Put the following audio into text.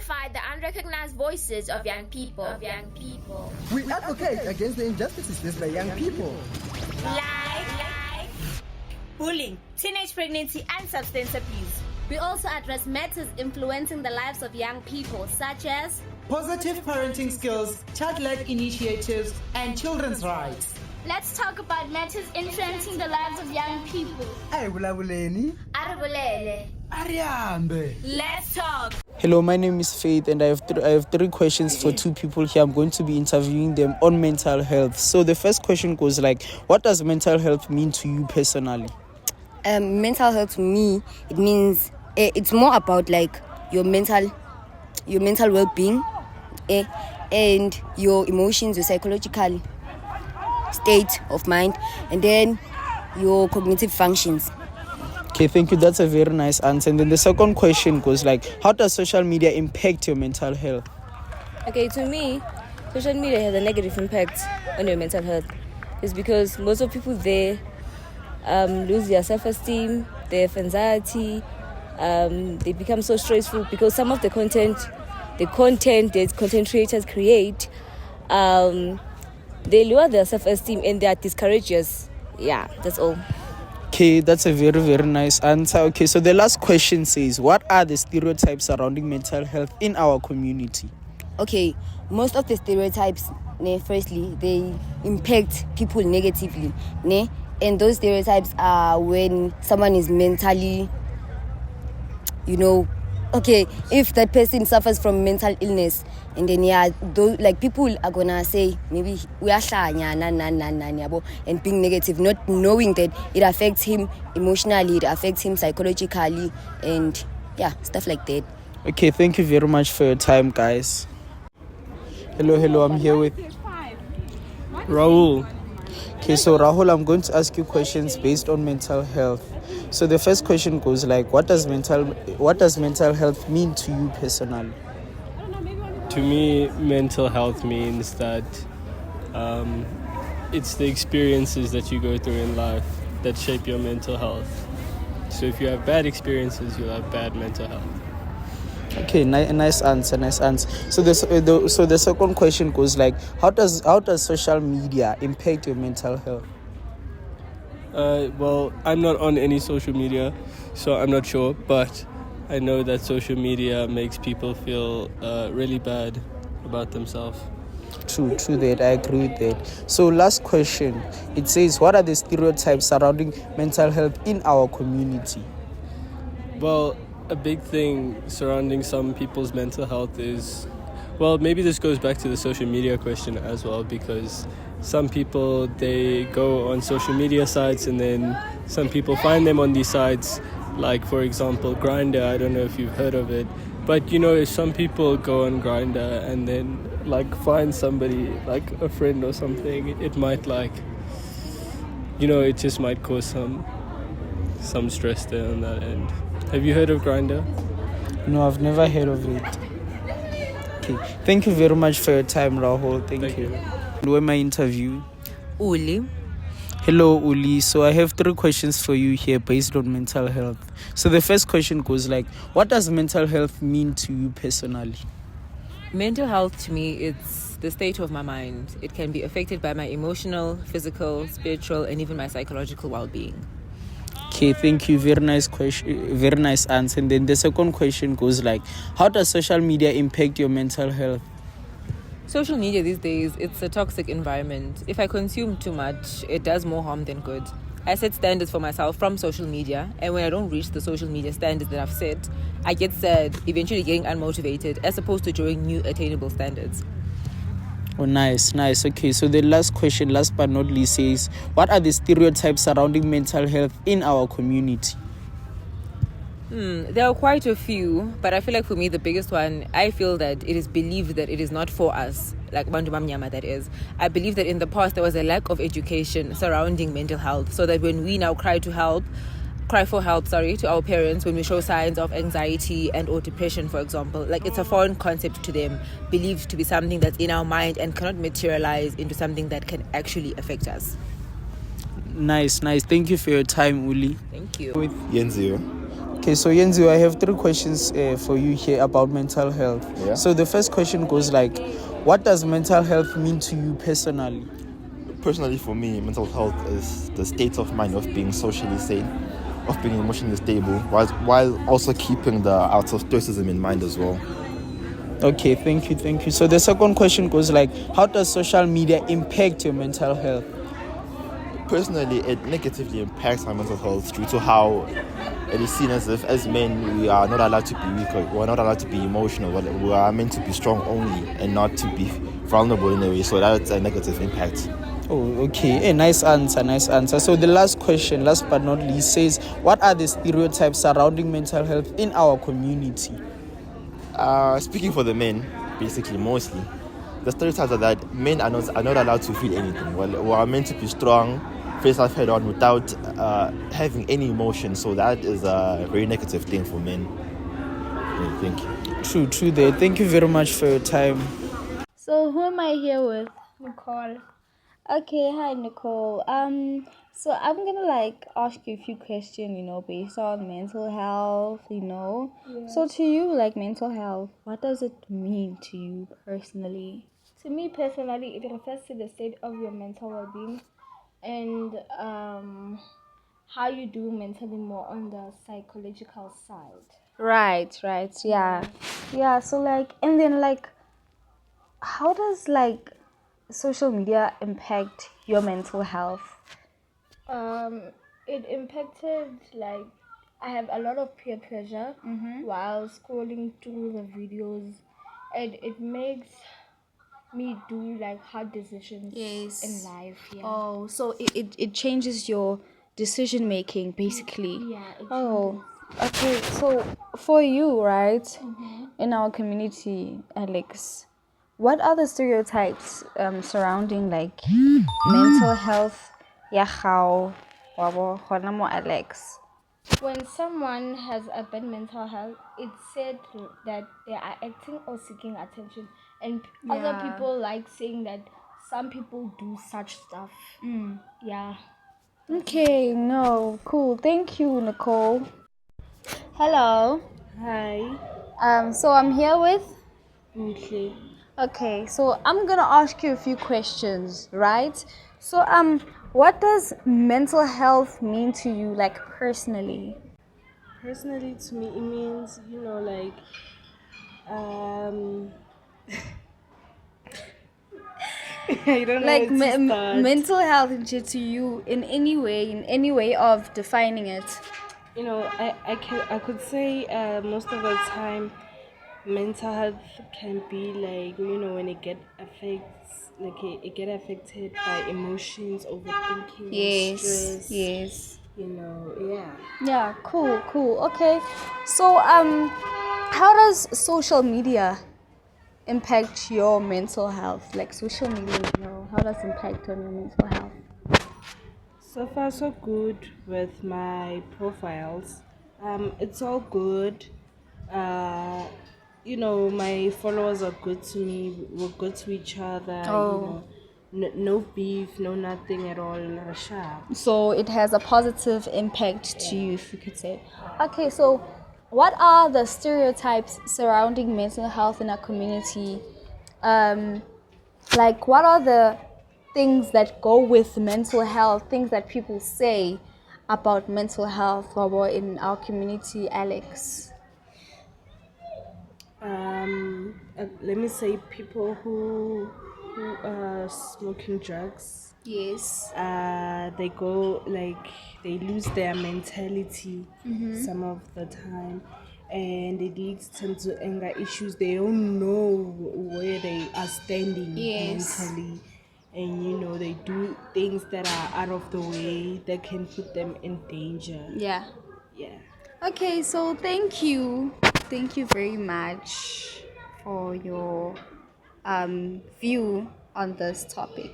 amplify the unrecognized voices of young people. We advocate against the injustices faced by young people. Like bullying, teenage pregnancy, and substance abuse. We also address matters influencing the lives of young people, such as positive parenting skills, child-led initiatives, and children's rights. Let's talk about matters influencing the lives of young people. Let's talk. Hello, my name is Faith, and I have three questions for two people here. I'm going to be interviewing them on mental health. So the first question goes like, what does mental health mean to you personally? Mental health to me, it means it's more about like your mental well-being, and your emotions, your psychological state of mind, and then your cognitive functions. Okay, thank you. That's a very nice answer. And then the second question goes like, how does social media impact your mental health? Okay, to me, social media has a negative impact on your mental health. It's because most of people there lose their self-esteem, they have anxiety, they become so stressful because some of the content that content creators create, they lower their self-esteem and they are discouragers. Yeah, that's all. Okay, that's a very, very nice answer. Okay, so the last question says, what are the stereotypes surrounding mental health in our community? Okay, most of the stereotypes, firstly, they impact people negatively. And those stereotypes are when someone is mentally, if that person suffers from mental illness, and then people are gonna say maybe we are and being negative, not knowing that it affects him emotionally, it affects him psychologically, and stuff like that. Okay, thank you very much for your time, guys. Hello, I'm here with Rahul. Okay, so Rahul, I'm going to ask you questions based on mental health. So the first question goes like, what does mental health mean to you personally? To me, mental health means that it's the experiences that you go through in life that shape your mental health. So if you have bad experiences, you'll have bad mental health. Okay, nice answer. So the second question goes like, how does social media impact your mental health? Well, I'm not on any social media, so I'm not sure, but I know that social media makes people feel really bad about themselves. True that. I agree with that. So last question, it says, what are the stereotypes surrounding mental health in our community? Well, a big thing surrounding some people's mental health is, well, maybe this goes back to the social media question as well, because some people, they go on social media sites and then some people find them on these sites, like for example Grindr. I don't know if you've heard of it, but if some people go on Grindr and then find somebody like a friend or something, it might it just might cause some stress there on that end. Have you heard of Grindr? No, I've never heard of it. Okay, thank you very much for your time, Rahul. Thank you. Who am I interviewing? Uli. Hello, Uli. So I have three questions for you here based on mental health. So the first question goes like, what does mental health mean to you personally? Mental health to me, it's the state of my mind. It can be affected by my emotional, physical, spiritual, and even my psychological well-being. Okay, thank you. Very nice question. Very nice answer. And then the second question goes like, how does social media impact your mental health? Social media these days, it's a toxic environment. If I consume too much, it does more harm than good. I set standards for myself from social media, and when I don't reach the social media standards that I've set, I get sad, eventually getting unmotivated, as opposed to drawing new attainable standards. Oh, nice. Okay, so the last question, last but not least, says, what are the stereotypes surrounding mental health in our community? There are quite a few, but I feel like for me, the biggest one, I feel that it is believed that it is not for us, like Bantu Mamnyama, that is. I believe that in the past, there was a lack of education surrounding mental health, so that when we now cry for help to our parents, when we show signs of anxiety and or depression, for example, it's a foreign concept to them, believed to be something that's in our mind and cannot materialize into something that can actually affect us. Nice. Thank you for your time, Uli. Thank you. Yenzio. Okay, so Yenzi, I have 3 questions for you here about mental health. Yeah. So the first question goes like, what does mental health mean to you personally? Personally, for me, mental health is the state of mind of being socially sane, of being emotionally stable, while also keeping the outer stoicism in mind as well. Okay, thank you. So the second question goes like, how does social media impact your mental health? Personally, it negatively impacts my mental health due to how it is seen as if, as men, we are not allowed to be weak, we are not allowed to be emotional, we are meant to be strong only and not to be vulnerable in a way. So that's a negative impact. Oh, okay. Nice answer. So the last question, last but not least, says, what are the stereotypes surrounding mental health in our community? Speaking for the men, basically, mostly, the stereotypes are that men are not allowed to feel anything. Well, we are meant to be strong, face off head on without having any emotion. So that is a very negative thing for men. I think. True there. Thank you very much for your time. So who am I here with? Nicole. Okay, hi Nicole. So I'm gonna ask you a few questions, based on mental health, Yeah. So to you, mental health, what does it mean to you personally? To me personally, it refers to the state of your mental well-being and how you do mentally more on the psychological side. Right, yeah. Yeah, so and then how does social media impact your mental health? It impacted I have a lot of peer pressure while scrolling through the videos, and it makes me do hard decisions in life. Yeah. Oh, so it changes your decision making basically. Yeah. Oh, okay. So for you, right, in our community, Alex, what are the stereotypes surrounding mental health? Yeah, how Alex. When someone has a bad mental health, it's said that they are acting or seeking attention, and other people like saying that some people do such stuff. Yeah. Okay, no, cool. Thank you, Nicole. Hello. Hi. So I'm here with. Okay. Okay, so I'm gonna ask you a few questions, right? So what does mental health mean to you, personally? Personally, to me, it means, I don't know where to start. Mental health to you in any way of defining it. I could say most of the time, mental health can be when it it get affected by emotions, overthinking, stress. Yes. Yeah. Yeah, cool. Okay. So how does social media impact your mental health? Social media in general, how does it impact on your mental health? So far, so good with my profiles. It's all good. My followers are good to me. We're good to each other. Oh. No beef, no nothing at all. Sharp. So it has a positive impact to you, if you could say. Okay, so what are the stereotypes surrounding mental health in our community? What are the things that go with mental health, things that people say about mental health in our community, Alex? Let me say people who are smoking drugs. Yes. They go they lose their mentality some of the time, and it leads them to anger issues. They don't know where they are standing mentally, and they do things that are out of the way that can put them in danger. Yeah. Okay, so thank you very much for your view on this topic.